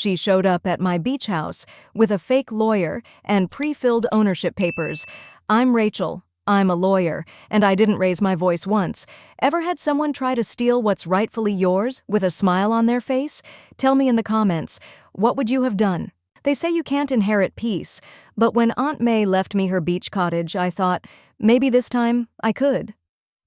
She showed up at my beach house with a fake lawyer and pre-filled ownership papers. I'm Rachel. I'm a lawyer, and I didn't raise my voice once. Ever had someone try to steal what's rightfully yours with a smile on their face? Tell me in the comments, what would you have done? They say you can't inherit peace, but when Aunt May left me her beach cottage, I thought, maybe this time I could.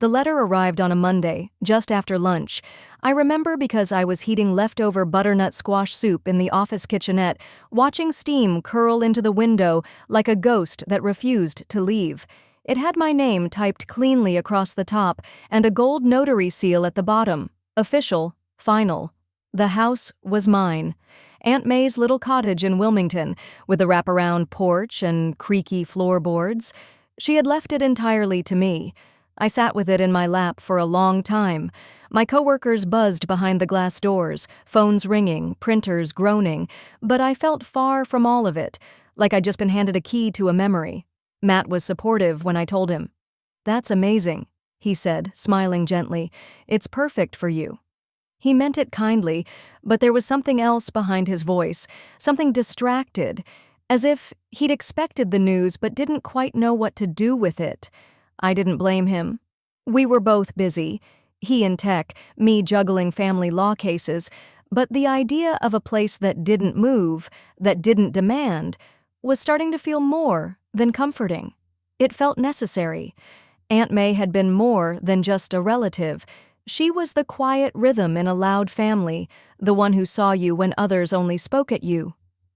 The letter arrived on a Monday, just after lunch. I remember because I was heating leftover butternut squash soup in the office kitchenette, watching steam curl into the window like a ghost that refused to leave. It had my name typed cleanly across the top and a gold notary seal at the bottom. Official, final. The house was mine. Aunt May's little cottage in Wilmington, with a wraparound porch and creaky floorboards. She had left it entirely to me. I sat with it in my lap for a long time. My coworkers buzzed behind the glass doors, phones ringing, printers groaning, but I felt far from all of it, like I'd just been handed a key to a memory. Matt was supportive when I told him. "That's amazing," he said, smiling gently. "It's perfect for you." He meant it kindly, but there was something else behind his voice, something distracted, as if he'd expected the news but didn't quite know what to do with it. I didn't blame him. We were both busy, he in tech, me juggling family law cases, but the idea of a place that didn't move, that didn't demand, was starting to feel more than comforting. It felt necessary. Aunt May had been more than just a relative. She was the quiet rhythm in a loud family, the one who saw you when others only spoke at you.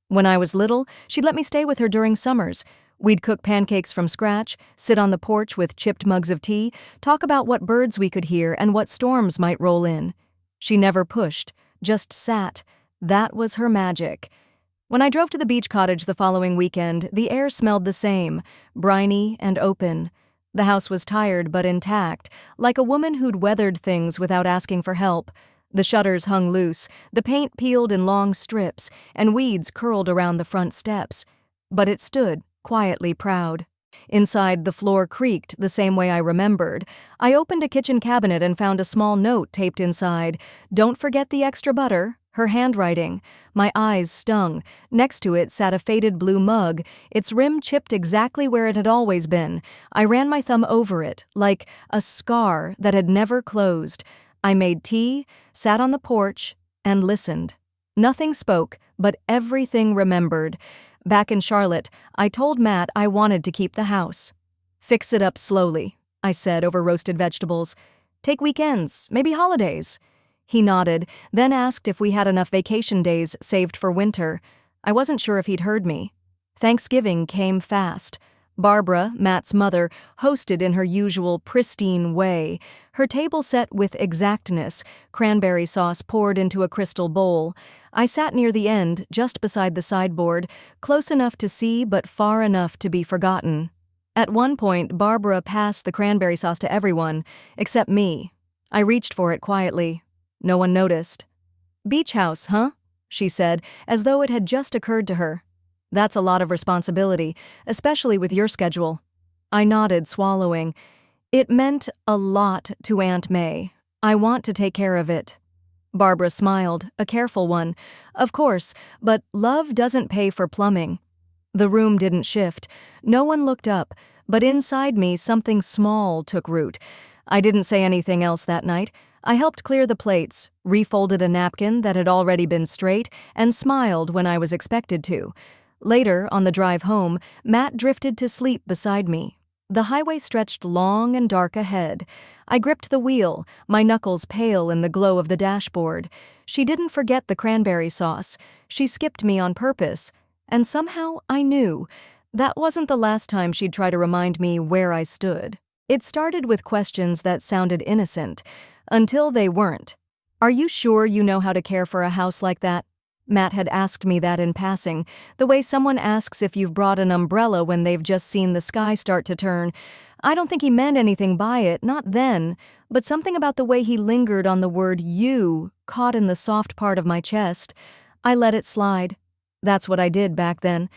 When I was little, she'd let me stay with her during summers. We'd cook pancakes from scratch, sit on the porch with chipped mugs of tea, talk about what birds we could hear and what storms might roll in. She never pushed, just sat. That was her magic. When I drove to the beach cottage the following weekend, the air smelled the same, briny and open. The house was tired but intact, like a woman who'd weathered things without asking for help. The shutters hung loose, the paint peeled in long strips, and weeds curled around the front steps. But it stood, quietly proud. Inside, the floor creaked the same way I remembered. I opened a kitchen cabinet and found a small note taped inside. "Don't forget the extra butter," her handwriting. My eyes stung. Next to it sat a faded blue mug, its rim chipped exactly where it had always been. I ran my thumb over it, like a scar that had never closed. I made tea, sat on the porch, and listened. Nothing spoke, but everything remembered. Back in Charlotte, I told Matt I wanted to keep the house. "Fix it up slowly," I said over roasted vegetables. "Take weekends, maybe holidays." He nodded, then asked if we had enough vacation days saved for winter. I wasn't sure if he'd heard me. Thanksgiving came fast. Barbara, Matt's mother, hosted in her usual pristine way, her table set with exactness, cranberry sauce poured into a crystal bowl. I sat near the end, just beside the sideboard, close enough to see but far enough to be forgotten. At one point, Barbara passed the cranberry sauce to everyone, except me. I reached for it quietly. No one noticed. "Beach house, huh?" she said, as though it had just occurred to her. "That's a lot of responsibility, especially with your schedule." I nodded, swallowing. It meant a lot to Aunt May. I want to take care of it. Barbara smiled, a careful one. "Of course, but love doesn't pay for plumbing." The room didn't shift. No one looked up, but inside me something small took root. I didn't say anything else that night. I helped clear the plates, refolded a napkin that had already been straight, and smiled when I was expected to. Later, on the drive home, Matt drifted to sleep beside me. The highway stretched long and dark ahead. I gripped the wheel, my knuckles pale in the glow of the dashboard. She didn't forget the cranberry sauce. She skipped me on purpose. And somehow I knew. That wasn't the last time she'd try to remind me where I stood. It started with questions that sounded innocent, until they weren't. "Are you sure you know how to care for a house like that?" Matt had asked me that in passing, the way someone asks if you've brought an umbrella when they've just seen the sky start to turn. I don't think he meant anything by it, not then, but something about the way he lingered on the word "you" caught in the soft part of my chest. I let it slide. That's what I did back then.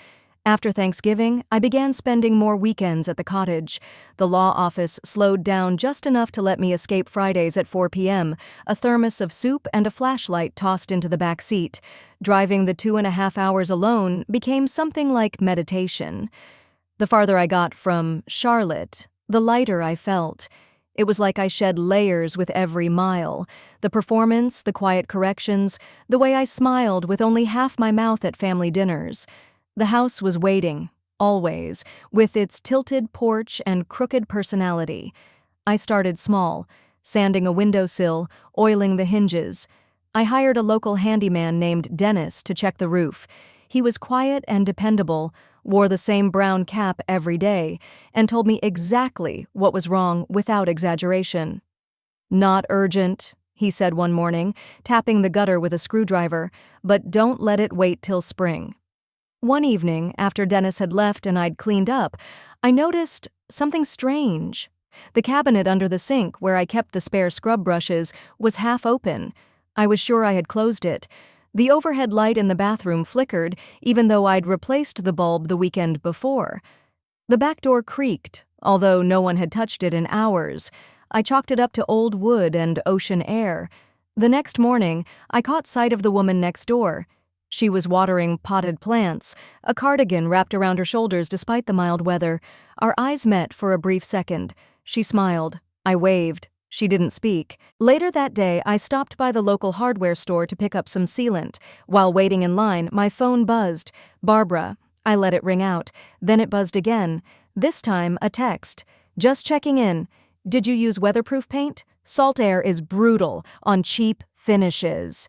After Thanksgiving, I began spending more weekends at the cottage. The law office slowed down just enough to let me escape Fridays at 4 p.m., a thermos of soup and a flashlight tossed into the back seat. Driving the 2.5 hours alone became something like meditation. The farther I got from Charlotte, the lighter I felt. It was like I shed layers with every mile. The performance, the quiet corrections, the way I smiled with only half my mouth at family dinners. The house was waiting, always, with its tilted porch and crooked personality. I started small, sanding a windowsill, oiling the hinges. I hired a local handyman named Dennis to check the roof. He was quiet and dependable, wore the same brown cap every day, and told me exactly what was wrong without exaggeration. "Not urgent," he said one morning, tapping the gutter with a screwdriver, "but don't let it wait till spring." One evening, after Dennis had left and I'd cleaned up, I noticed something strange. The cabinet under the sink, where I kept the spare scrub brushes, was half open. I was sure I had closed it. The overhead light in the bathroom flickered, even though I'd replaced the bulb the weekend before. The back door creaked, although no one had touched it in hours. I chalked it up to old wood and ocean air. The next morning, I caught sight of the woman next door. She was watering potted plants, a cardigan wrapped around her shoulders despite the mild weather. Our eyes met for a brief second. She smiled. I waved. She didn't speak. Later that day, I stopped by the local hardware store to pick up some sealant. While waiting in line, my phone buzzed. "Barbara." I let it ring out. Then it buzzed again. This time, a text. "Just checking in. Did you use weatherproof paint? Salt Air is brutal on cheap finishes."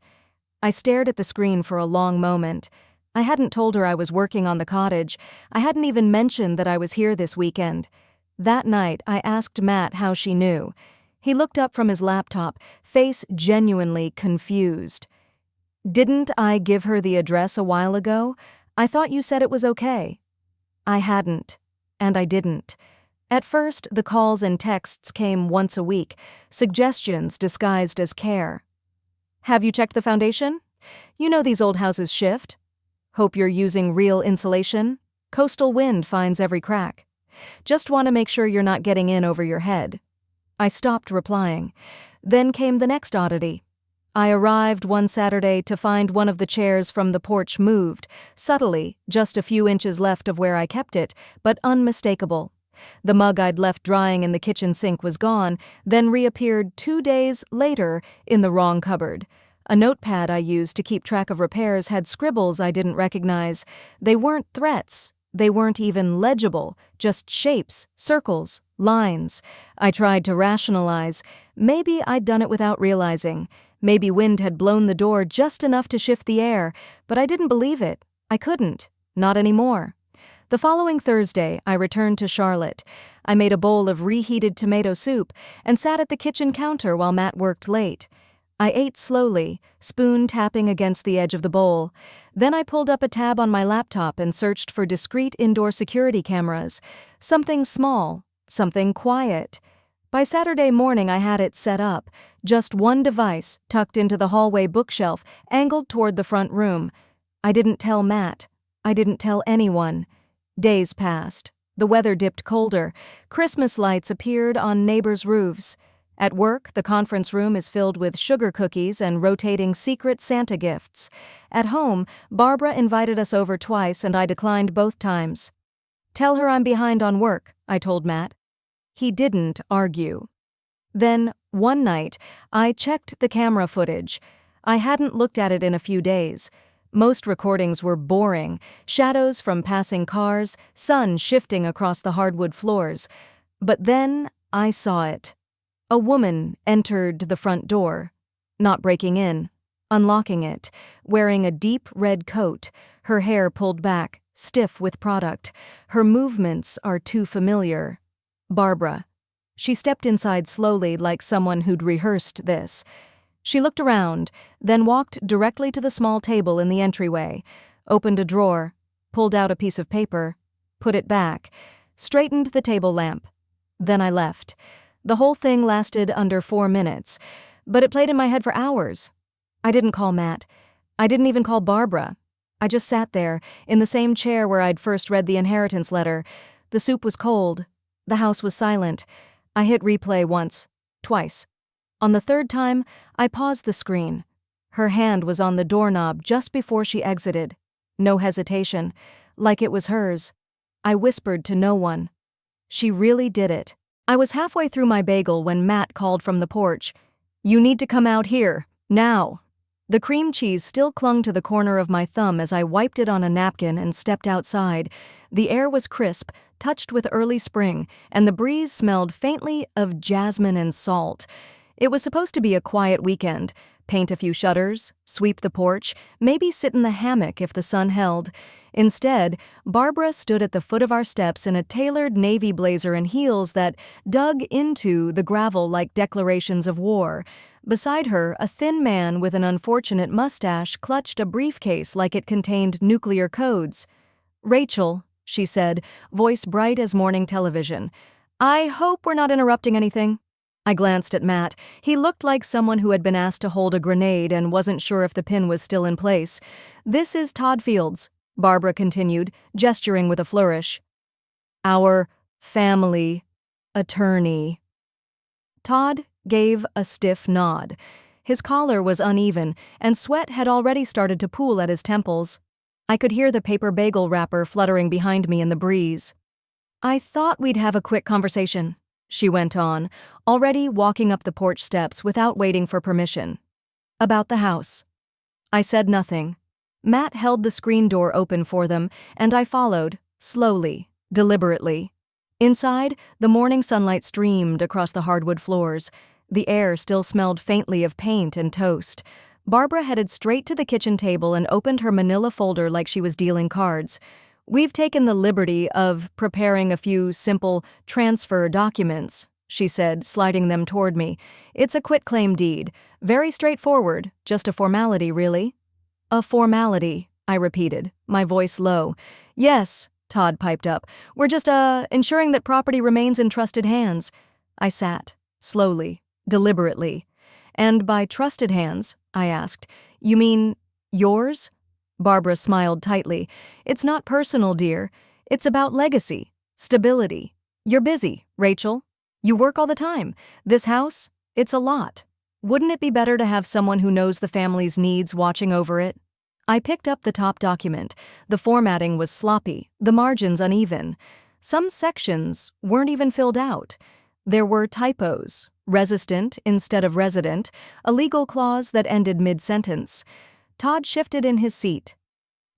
I stared at the screen for a long moment. I hadn't told her I was working on the cottage. I hadn't even mentioned that I was here this weekend. That night, I asked Matt how she knew. He looked up from his laptop, face genuinely confused. "Didn't I give her the address a while ago? I thought you said it was okay." I hadn't, and I didn't. At first, the calls and texts came once a week, suggestions disguised as care. "Have you checked the foundation? You know these old houses shift. Hope you're using real insulation. Coastal wind finds every crack. Just want to make sure you're not getting in over your head." I stopped replying. Then came the next oddity. I arrived one Saturday to find one of the chairs from the porch moved, subtly, just a few inches left of where I kept it, but unmistakable. The mug I'd left drying in the kitchen sink was gone, then reappeared 2 days later in the wrong cupboard. A notepad I used to keep track of repairs had scribbles I didn't recognize. They weren't threats. They weren't even legible, just shapes, circles, lines. I tried to rationalize. Maybe I'd done it without realizing. Maybe wind had blown the door just enough to shift the air, but I didn't believe it. I couldn't. Not anymore. The following Thursday, I returned to Charlotte. I made a bowl of reheated tomato soup and sat at the kitchen counter while Matt worked late. I ate slowly, spoon tapping against the edge of the bowl. Then I pulled up a tab on my laptop and searched for discreet indoor security cameras. Something small, something quiet. By Saturday morning, I had it set up. Just one device tucked into the hallway bookshelf, angled toward the front room. I didn't tell Matt. I didn't tell anyone. Days passed. The weather dipped colder. Christmas lights appeared on neighbors' roofs. At work, the conference room is filled with sugar cookies and rotating secret Santa gifts. At home, Barbara invited us over twice and I declined both times. "Tell her I'm behind on work," I told Matt. He didn't argue. Then, one night, I checked the camera footage. I hadn't looked at it in a few days. Most recordings were boring, shadows from passing cars, sun shifting across the hardwood floors. But then I saw it. A woman entered the front door, not breaking in, unlocking it, wearing a deep red coat, her hair pulled back, stiff with product. Her movements are too familiar. Barbara. She stepped inside slowly like someone who'd rehearsed this. She looked around, then walked directly to the small table in the entryway, opened a drawer, pulled out a piece of paper, put it back, straightened the table lamp. Then I left. The whole thing lasted under 4 minutes, but it played in my head for hours. I didn't call Matt. I didn't even call Barbara. I just sat there, in the same chair where I'd first read the inheritance letter. The soup was cold. The house was silent. I hit replay once, twice. On the third time, I paused the screen. Her hand was on the doorknob just before she exited. No hesitation, like it was hers. I whispered to no one. She really did it. I was halfway through my bagel when Matt called from the porch. "You need to come out here, now." The cream cheese still clung to the corner of my thumb as I wiped it on a napkin and stepped outside. The air was crisp, touched with early spring, and the breeze smelled faintly of jasmine and salt. It was supposed to be a quiet weekend. Paint a few shutters, sweep the porch, maybe sit in the hammock if the sun held. Instead, Barbara stood at the foot of our steps in a tailored navy blazer and heels that dug into the gravel like declarations of war. Beside her, a thin man with an unfortunate mustache clutched a briefcase like it contained nuclear codes. "Rachel," she said, voice bright as morning television. "I hope we're not interrupting anything." I glanced at Matt. He looked like someone who had been asked to hold a grenade and wasn't sure if the pin was still in place. "This is Todd Fields," Barbara continued, gesturing with a flourish. "Our family attorney." Todd gave a stiff nod. His collar was uneven, and sweat had already started to pool at his temples. I could hear the paper bagel wrapper fluttering behind me in the breeze. "I thought we'd have a quick conversation," she went on, already walking up the porch steps without waiting for permission. "About the house." I said nothing. Matt held the screen door open for them, and I followed, slowly, deliberately. Inside, the morning sunlight streamed across the hardwood floors. The air still smelled faintly of paint and toast. Barbara headed straight to the kitchen table and opened her manila folder like she was dealing cards. "We've taken the liberty of preparing a few simple transfer documents," she said, sliding them toward me. "It's a quitclaim deed. Very straightforward, just a formality, really." "A formality," I repeated, my voice low. "Yes," Todd piped up. "We're just, ensuring that property remains in trusted hands." I sat, slowly, deliberately. "And by trusted hands," I asked, "you mean yours?" Barbara smiled tightly. "It's not personal, dear. It's about legacy, stability. You're busy, Rachel. You work all the time. This house, it's a lot. Wouldn't it be better to have someone who knows the family's needs watching over it?" I picked up the top document. The formatting was sloppy, the margins uneven. Some sections weren't even filled out. There were typos, resistant instead of resident, a legal clause that ended mid-sentence. Todd shifted in his seat.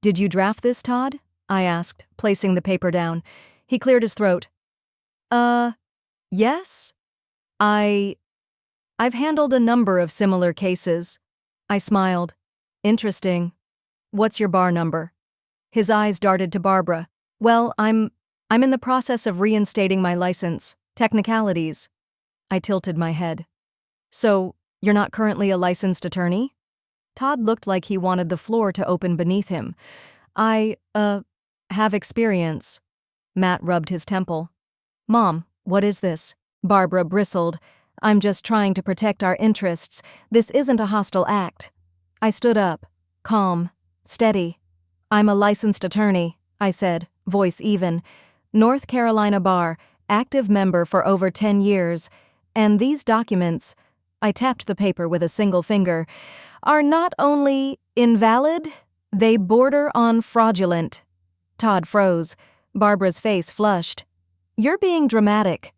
"Did you draft this, Todd?" I asked, placing the paper down. He cleared his throat. Yes? I've handled a number of similar cases." I smiled. "Interesting. What's your bar number?" His eyes darted to Barbara. "Well, I'm in the process of reinstating my license. Technicalities." I tilted my head. "So, you're not currently a licensed attorney?" Todd looked like he wanted the floor to open beneath him. I have experience." Matt rubbed his temple. "Mom, what is this?" Barbara bristled. "I'm just trying to protect our interests. This isn't a hostile act." I stood up, calm, steady. "I'm a licensed attorney," I said, voice even. "North Carolina Bar, active member for over 10 years. And these documents," I tapped the paper with a single finger, "are not only invalid, they border on fraudulent." Todd froze. Barbara's face flushed. "You're being dramatic."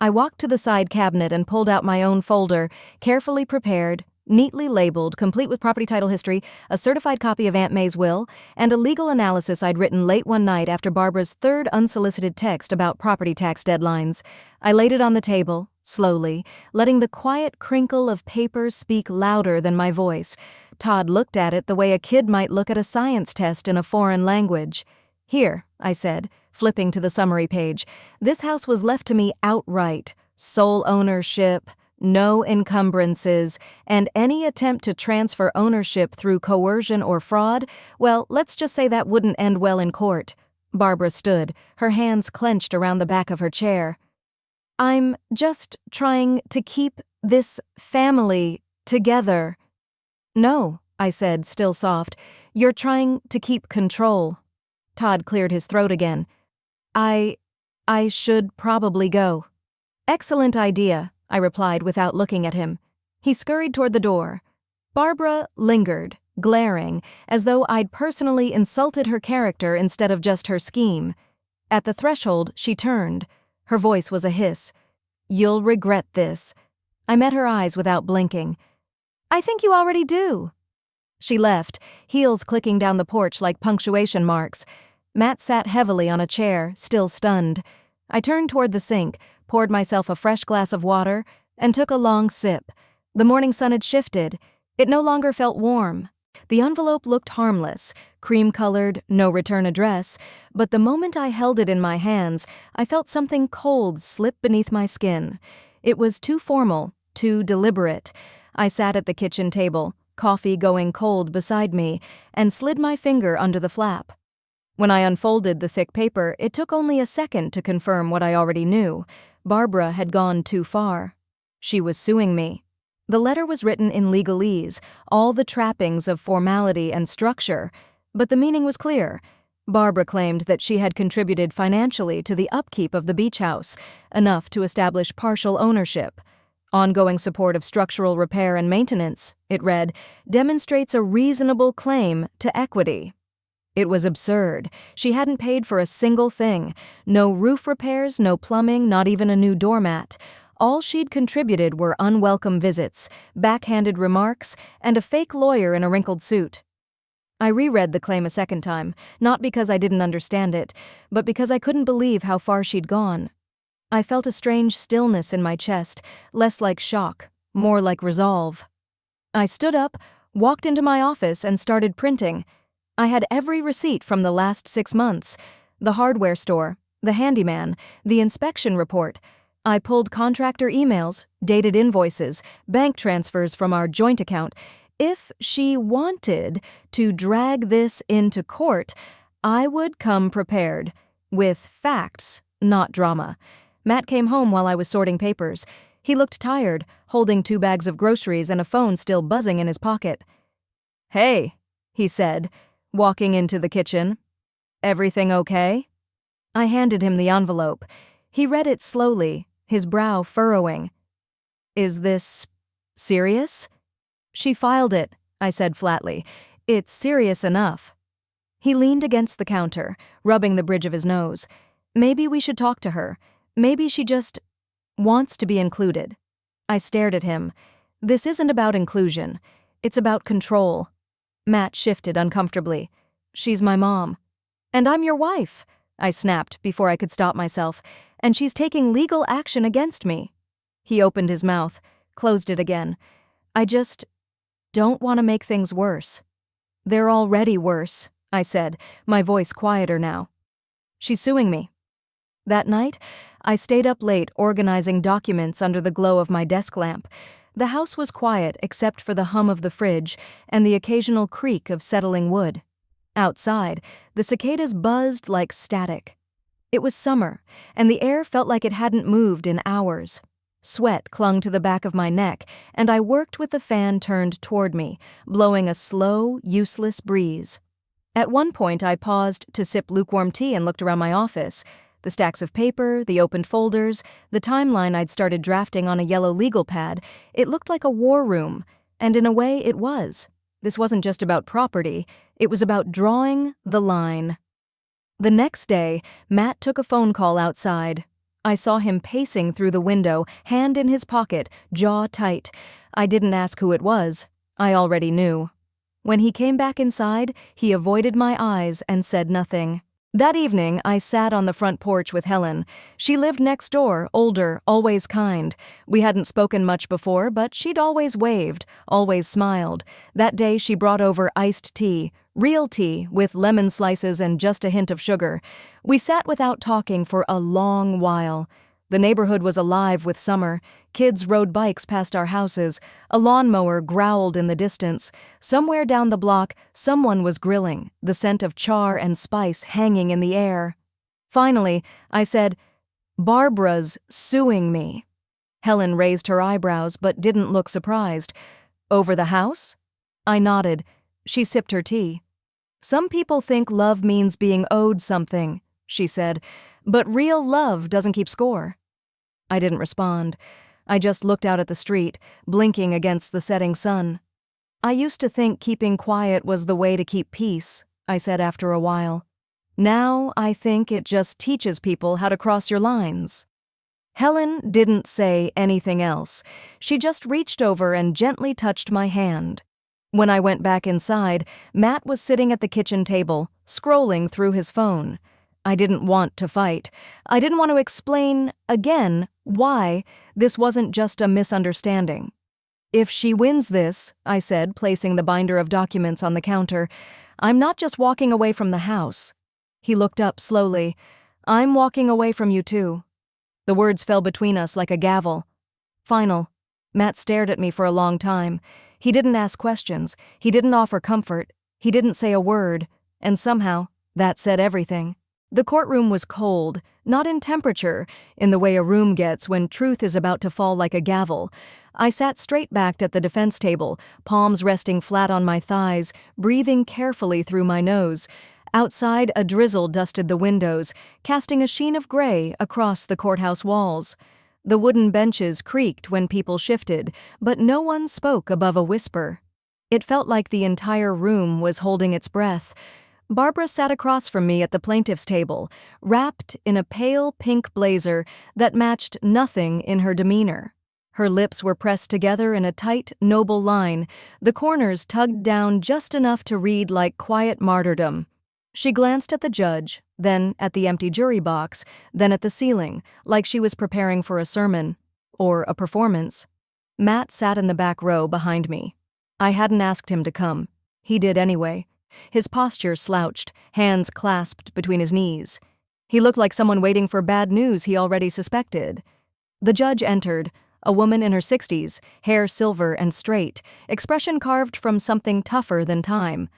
I walked to the side cabinet and pulled out my own folder, carefully prepared, neatly labeled, complete with property title history, a certified copy of Aunt May's will, and a legal analysis I'd written late one night after Barbara's third unsolicited text about property tax deadlines. I laid it on the table, slowly, letting the quiet crinkle of paper speak louder than my voice. Todd looked at it the way a kid might look at a science test in a foreign language. "Here," I said, flipping to the summary page. "This house was left to me outright. Sole ownership, no encumbrances, and any attempt to transfer ownership through coercion or fraud, well, let's just say that wouldn't end well in court." Barbara stood, her hands clenched around the back of her chair. "I'm just trying to keep this family together." "No," I said, still soft. "You're trying to keep control." Todd cleared his throat again. I should probably go." "Excellent idea," I replied without looking at him. He scurried toward the door. Barbara lingered, glaring, as though I'd personally insulted her character instead of just her scheme. At the threshold, she turned. Her voice was a hiss. "You'll regret this." I met her eyes without blinking. "I think you already do." She left, heels clicking down the porch like punctuation marks. Matt sat heavily on a chair, still stunned. I turned toward the sink, poured myself a fresh glass of water, and took a long sip. The morning sun had shifted. It no longer felt warm. The envelope looked harmless, cream-colored, no return address, but the moment I held it in my hands, I felt something cold slip beneath my skin. It was too formal, too deliberate. I sat at the kitchen table, coffee going cold beside me, and slid my finger under the flap. When I unfolded the thick paper, it took only a second to confirm what I already knew. Barbara had gone too far. She was suing me. The letter was written in legalese, all the trappings of formality and structure, but the meaning was clear. Barbara claimed that she had contributed financially to the upkeep of the beach house, enough to establish partial ownership. Ongoing support of structural repair and maintenance, it read, demonstrates a reasonable claim to equity. It was absurd. She hadn't paid for a single thing. No roof repairs, no plumbing, not even a new doormat. All she'd contributed were unwelcome visits, backhanded remarks, and a fake lawyer in a wrinkled suit. I reread the claim a second time, not because I didn't understand it, but because I couldn't believe how far she'd gone. I felt a strange stillness in my chest, less like shock, more like resolve. I stood up, walked into my office, and started printing. I had every receipt from the last 6 months. The hardware store, the handyman, the inspection report. I pulled contractor emails, dated invoices, bank transfers from our joint account. If she wanted to drag this into court, I would come prepared, with facts, not drama. Matt came home while I was sorting papers. He looked tired, holding 2 bags of groceries and a phone still buzzing in his pocket. "Hey," he said, walking into the kitchen. "Everything okay?" I handed him the envelope. He read it slowly, his brow furrowing. "Is this serious?" "She filed it," I said flatly. "It's serious enough." He leaned against the counter, rubbing the bridge of his nose. "Maybe we should talk to her. Maybe she just wants to be included." I stared at him. "This isn't about inclusion. It's about control." Matt shifted uncomfortably. "She's my mom." "And I'm your wife," I snapped before I could stop myself. "And she's taking legal action against me." He opened his mouth, closed it again. "I just don't want to make things worse." "They're already worse," I said, my voice quieter now. "She's suing me." That night, I stayed up late organizing documents under the glow of my desk lamp. The house was quiet except for the hum of the fridge and the occasional creak of settling wood. Outside, the cicadas buzzed like static. It was summer, and the air felt like it hadn't moved in hours. Sweat clung to the back of my neck, and I worked with the fan turned toward me, blowing a slow, useless breeze. At one point, I paused to sip lukewarm tea and looked around my office. The stacks of paper, the opened folders, the timeline I'd started drafting on a yellow legal pad, it looked like a war room, and in a way it was. This wasn't just about property, it was about drawing the line. The next day, Matt took a phone call outside. I saw him pacing through the window, hand in his pocket, jaw tight. I didn't ask who it was. I already knew. When he came back inside, he avoided my eyes and said nothing. That evening, I sat on the front porch with Helen. She lived next door, older, always kind. We hadn't spoken much before, but she'd always waved, always smiled. That day, she brought over iced tea, real tea, with lemon slices and just a hint of sugar. We sat without talking for a long while. The neighborhood was alive with summer. Kids rode bikes past our houses. A lawnmower growled in the distance. Somewhere down the block, someone was grilling, the scent of char and spice hanging in the air. Finally, I said, "Barbara's suing me." Helen raised her eyebrows but didn't look surprised. "Over the house?" I nodded. She sipped her tea. "Some people think love means being owed something," she said, "but real love doesn't keep score." I didn't respond. I just looked out at the street, blinking against the setting sun. "I used to think keeping quiet was the way to keep peace," I said after a while. "Now I think it just teaches people how to cross your lines." Helen didn't say anything else. She just reached over and gently touched my hand. When I went back inside, Matt was sitting at the kitchen table, scrolling through his phone. I didn't want to fight. I didn't want to explain, again, why this wasn't just a misunderstanding. "If she wins this," I said, placing the binder of documents on the counter, "I'm not just walking away from the house." He looked up slowly. "I'm walking away from you too." The words fell between us like a gavel. Final. Matt stared at me for a long time. He didn't ask questions. He didn't offer comfort. He didn't say a word. And somehow, that said everything. The courtroom was cold, not in temperature, in the way a room gets when truth is about to fall like a gavel. I sat straight-backed at the defense table, palms resting flat on my thighs, breathing carefully through my nose. Outside, a drizzle dusted the windows, casting a sheen of gray across the courthouse walls. The wooden benches creaked when people shifted, but no one spoke above a whisper. It felt like the entire room was holding its breath. Barbara sat across from me at the plaintiff's table, wrapped in a pale pink blazer that matched nothing in her demeanor. Her lips were pressed together in a tight, noble line, the corners tugged down just enough to read like quiet martyrdom. She glanced at the judge, then at the empty jury box, then at the ceiling, like she was preparing for a sermon. Or a performance. Matt sat in the back row behind me. I hadn't asked him to come. He did anyway. His posture slouched, hands clasped between his knees. He looked like someone waiting for bad news he already suspected. The judge entered, a woman in her 60s, hair silver and straight, expression carved from something tougher than time.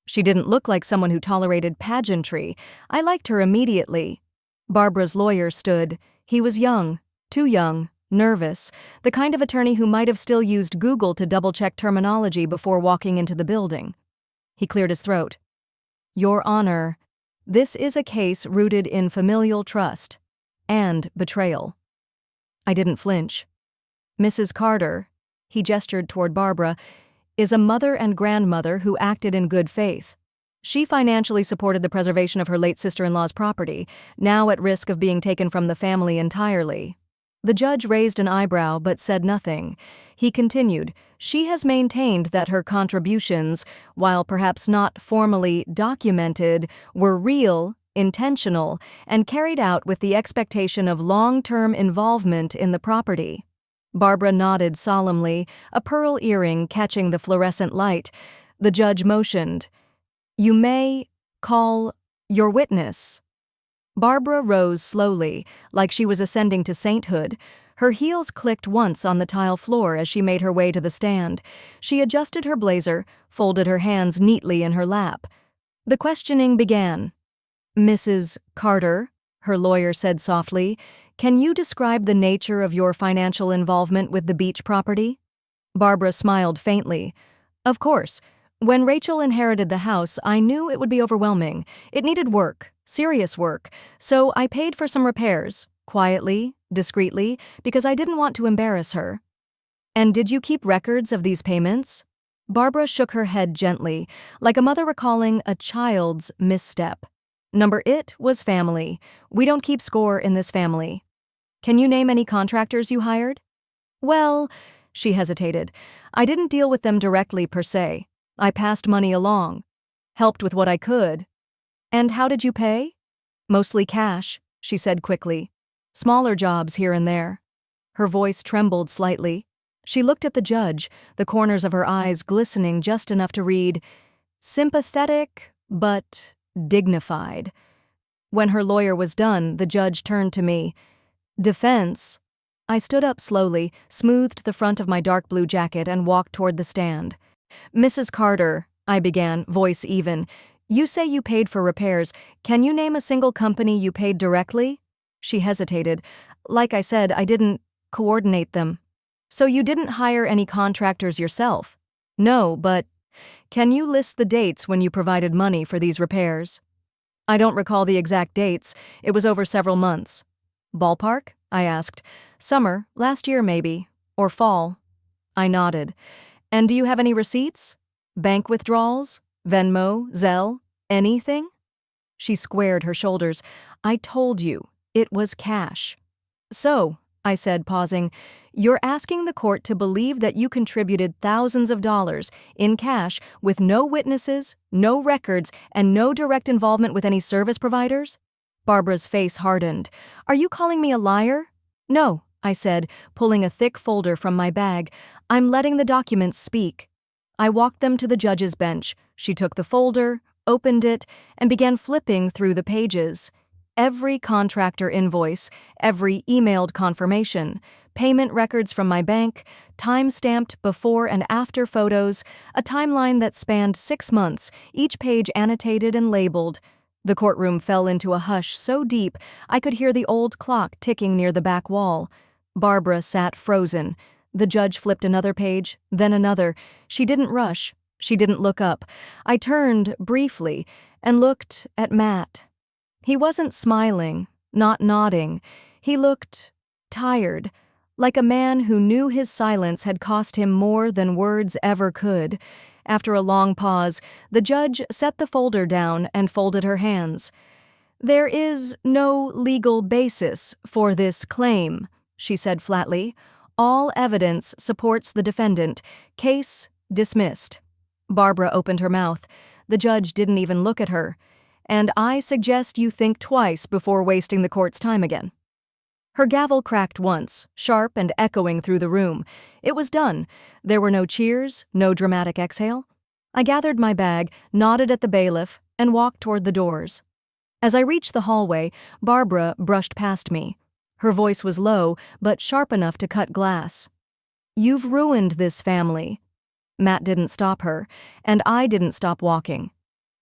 She didn't look like someone who tolerated pageantry. I liked her immediately. Barbara's lawyer stood. He was young, too young, nervous, the kind of attorney who might have still used Google to double-check terminology before walking into the building. He cleared his throat. "Your Honor, this is a case rooted in familial trust and betrayal." I didn't flinch. "Mrs. Carter," he gestured toward Barbara, "is a mother and grandmother who acted in good faith. She financially supported the preservation of her late sister-in-law's property, now at risk of being taken from the family entirely." The judge raised an eyebrow but said nothing. He continued, "She has maintained that her contributions, while perhaps not formally documented, were real, intentional, and carried out with the expectation of long-term involvement in the property." Barbara nodded solemnly, a pearl earring catching the fluorescent light. The judge motioned. "You may call your witness." Barbara rose slowly, like she was ascending to sainthood. Her heels clicked once on the tile floor as she made her way to the stand. She adjusted her blazer, folded her hands neatly in her lap. The questioning began. "Mrs. Carter," her lawyer said softly, "can you describe the nature of your financial involvement with the beach property?" Barbara smiled faintly. "Of course. When Rachel inherited the house, I knew it would be overwhelming. It needed work, serious work, so I paid for some repairs, quietly, discreetly, because I didn't want to embarrass her." "And did you keep records of these payments?" Barbara shook her head gently, like a mother recalling a child's misstep. "Number it was family. We don't keep score in this family." "Can you name any contractors you hired?" "Well," she hesitated, "I didn't deal with them directly per se. I passed money along. Helped with what I could." "And how did you pay?" "Mostly cash," she said quickly. "Smaller jobs here and there." Her voice trembled slightly. She looked at the judge, the corners of her eyes glistening just enough to read, "Sympathetic, but dignified." When her lawyer was done, the judge turned to me. "Defense." I stood up slowly, smoothed the front of my dark blue jacket, and walked toward the stand. "Mrs. Carter," I began, voice even, "you say you paid for repairs. Can you name a single company you paid directly?" She hesitated. "Like I said, I didn't coordinate them." "So you didn't hire any contractors yourself?" "No, but Can you list the dates when you provided money for these repairs? I don't recall the exact dates. It was over several months. Ballpark? I asked. Summer, last year maybe. Or fall. I nodded. And do you have any receipts? Bank withdrawals? Venmo? Zelle? Anything? She squared her shoulders. I told you, it was cash. So, I said, pausing, you're asking the court to believe that you contributed thousands of dollars in cash with no witnesses, no records, and no direct involvement with any service providers? Barbara's face hardened. Are you calling me a liar? No, I said, pulling a thick folder from my bag. I'm letting the documents speak. I walked them to the judge's bench. She took the folder, opened it, and began flipping through the pages. Every contractor invoice, every emailed confirmation, payment records from my bank, time-stamped before and after photos, a timeline that spanned 6 months, each page annotated and labeled. The courtroom fell into a hush so deep I could hear the old clock ticking near the back wall. Barbara sat frozen. The judge flipped another page, then another. She didn't rush. She didn't look up. I turned, briefly, and looked at Matt. He wasn't smiling, not nodding. He looked tired, like a man who knew his silence had cost him more than words ever could. After a long pause, the judge set the folder down and folded her hands. There is no legal basis for this claim, she said flatly. All evidence supports the defendant. Case dismissed. Barbara opened her mouth. The judge didn't even look at her. And I suggest you think twice before wasting the court's time again. Her gavel cracked once, sharp and echoing through the room. It was done. There were no cheers, no dramatic exhale. I gathered my bag, nodded at the bailiff, and walked toward the doors. As I reached the hallway, Barbara brushed past me. Her voice was low, but sharp enough to cut glass. You've ruined this family. Matt didn't stop her, and I didn't stop walking.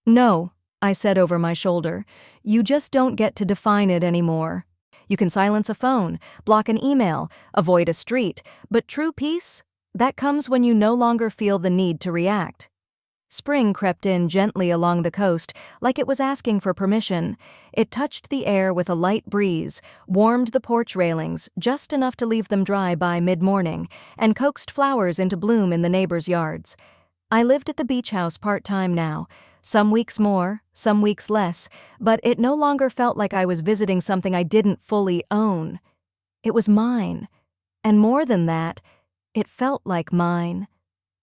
No, I said over my shoulder. You just don't get to define it anymore. You can silence a phone, block an email, avoid a street, but true peace? That comes when you no longer feel the need to react. Spring crept in gently along the coast, like it was asking for permission. It touched the air with a light breeze, warmed the porch railings just enough to leave them dry by mid-morning, and coaxed flowers into bloom in the neighbors' yards. I lived at the beach house part-time now. Some weeks more, some weeks less, but it no longer felt like I was visiting something I didn't fully own. It was mine. And more than that, it felt like mine.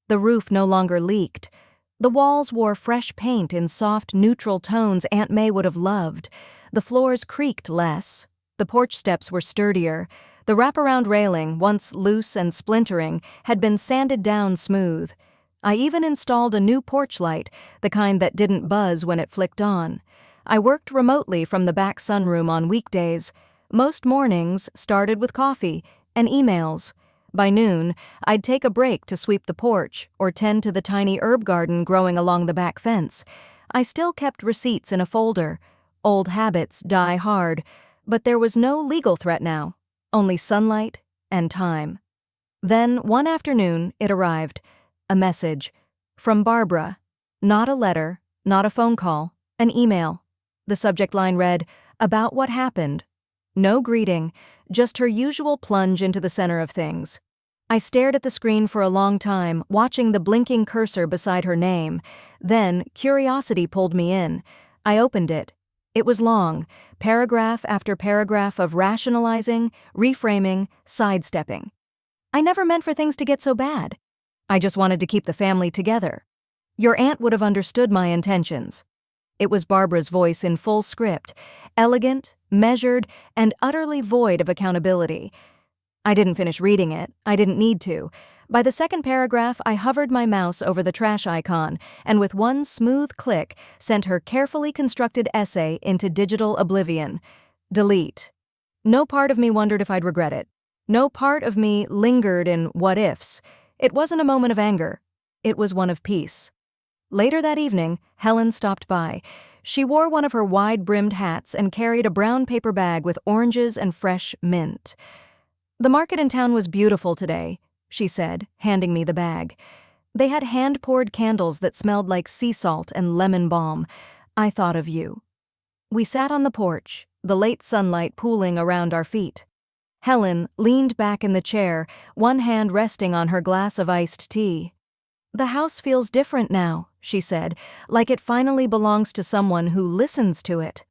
The roof no longer leaked. The walls wore fresh paint in soft, neutral tones Aunt May would have loved. The floors creaked less. The porch steps were sturdier. The wraparound railing, once loose and splintering, had been sanded down smooth. I even installed a new porch light, the kind that didn't buzz when it flicked on. I worked remotely from the back sunroom on weekdays. Most mornings started with coffee and emails. By noon, I'd take a break to sweep the porch or tend to the tiny herb garden growing along the back fence. I still kept receipts in a folder. Old habits die hard, but there was no legal threat now, only sunlight and time. Then, one afternoon, it arrived. A message. From Barbara. Not a letter, not a phone call, an email. The subject line read, "About what happened." No greeting, just her usual plunge into the center of things. I stared at the screen for a long time, watching the blinking cursor beside her name. Then, curiosity pulled me in. I opened it. It was long, paragraph after paragraph of rationalizing, reframing, sidestepping. I never meant for things to get so bad. I just wanted to keep the family together. Your aunt would have understood my intentions. It was Barbara's voice in full script, elegant, measured, and utterly void of accountability. I didn't finish reading it. I didn't need to. By the second paragraph, I hovered my mouse over the trash icon and with one smooth click sent her carefully constructed essay into digital oblivion. Delete. No part of me wondered if I'd regret it. No part of me lingered in what-ifs. It wasn't a moment of anger. It was one of peace. Later that evening, Helen stopped by. She wore one of her wide-brimmed hats and carried a brown paper bag with oranges and fresh mint. "The market in town was beautiful today," she said, handing me the bag. They had hand-poured candles that smelled like sea salt and lemon balm. I thought of you. We sat on the porch, the late sunlight pooling around our feet. Helen leaned back in the chair, one hand resting on her glass of iced tea. "The house feels different now," she said, "like it finally belongs to someone who listens to it."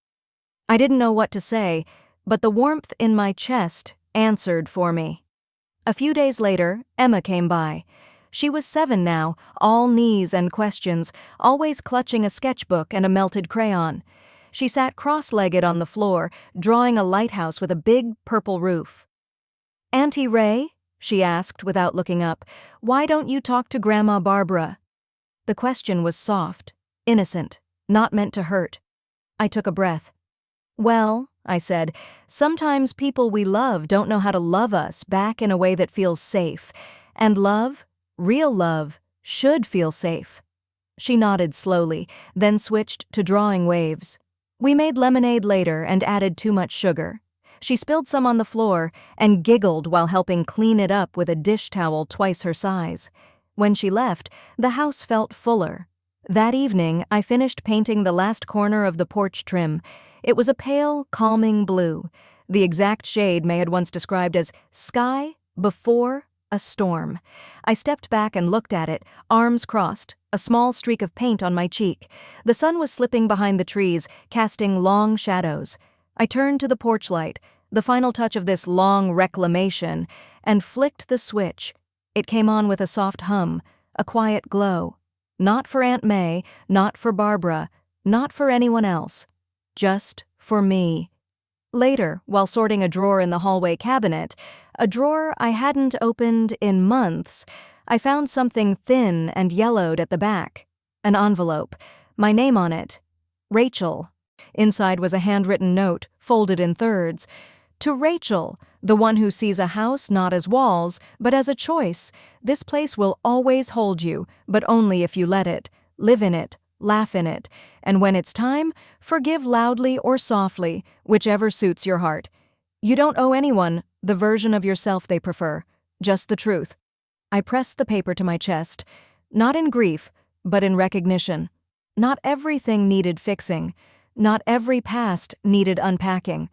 I didn't know what to say, but the warmth in my chest answered for me. A few days later, Emma came by. She was 7 now, all knees and questions, always clutching a sketchbook and a melted crayon. She sat cross-legged on the floor, drawing a lighthouse with a big purple roof. "Auntie Ray," she asked without looking up, "why don't you talk to Grandma Barbara?" The question was soft, innocent, not meant to hurt. I took a breath. "Well," I said, "sometimes people we love don't know how to love us back in a way that feels safe. And love, real love, should feel safe." She nodded slowly, then switched to drawing waves. We made lemonade later and added too much sugar. She spilled some on the floor and giggled while helping clean it up with a dish towel twice her size. When she left, the house felt fuller. That evening, I finished painting the last corner of the porch trim. It was a pale, calming blue, the exact shade May had once described as sky before a storm. I stepped back and looked at it, arms crossed, a small streak of paint on my cheek. The sun was slipping behind the trees, casting long shadows. I turned to the porch light, the final touch of this long reclamation, and flicked the switch. It came on with a soft hum, a quiet glow. Not for Aunt May, not for Barbara, not for anyone else. Just for me. Later, while sorting a drawer in the hallway cabinet, a drawer I hadn't opened in months, I found something thin and yellowed at the back. An envelope. My name on it. Rachel. Inside was a handwritten note, folded in thirds. "To Rachel, the one who sees a house not as walls, but as a choice. This place will always hold you, but only if you let it. Live in it. Laugh in it, and when it's time, forgive loudly or softly, whichever suits your heart. You don't owe anyone the version of yourself they prefer, just the truth." I pressed the paper to my chest, not in grief, but in recognition. Not everything needed fixing. Not every past needed unpacking.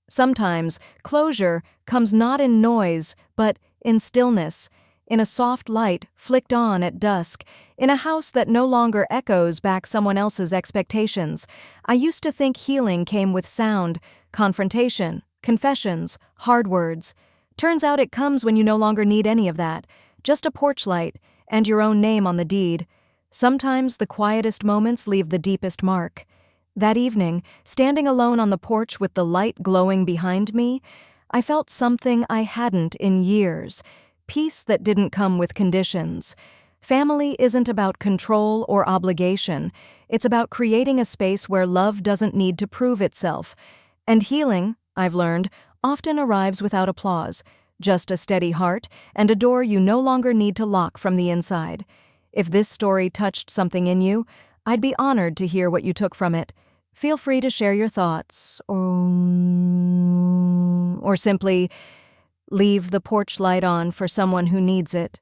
Sometimes closure comes not in noise, but in stillness, in a soft light flicked on at dusk, in a house that no longer echoes back someone else's expectations. I used to think healing came with sound, confrontation, confessions, hard words. Turns out it comes when you no longer need any of that, just a porch light and your own name on the deed. Sometimes the quietest moments leave the deepest mark. That evening, standing alone on the porch with the light glowing behind me, I felt something I hadn't in years. Peace that didn't come with conditions. Family isn't about control or obligation. It's about creating a space where love doesn't need to prove itself. And healing, I've learned, often arrives without applause. Just a steady heart and a door you no longer need to lock from the inside. If this story touched something in you, I'd be honored to hear what you took from it. Feel free to share your thoughts, or simply leave the porch light on for someone who needs it.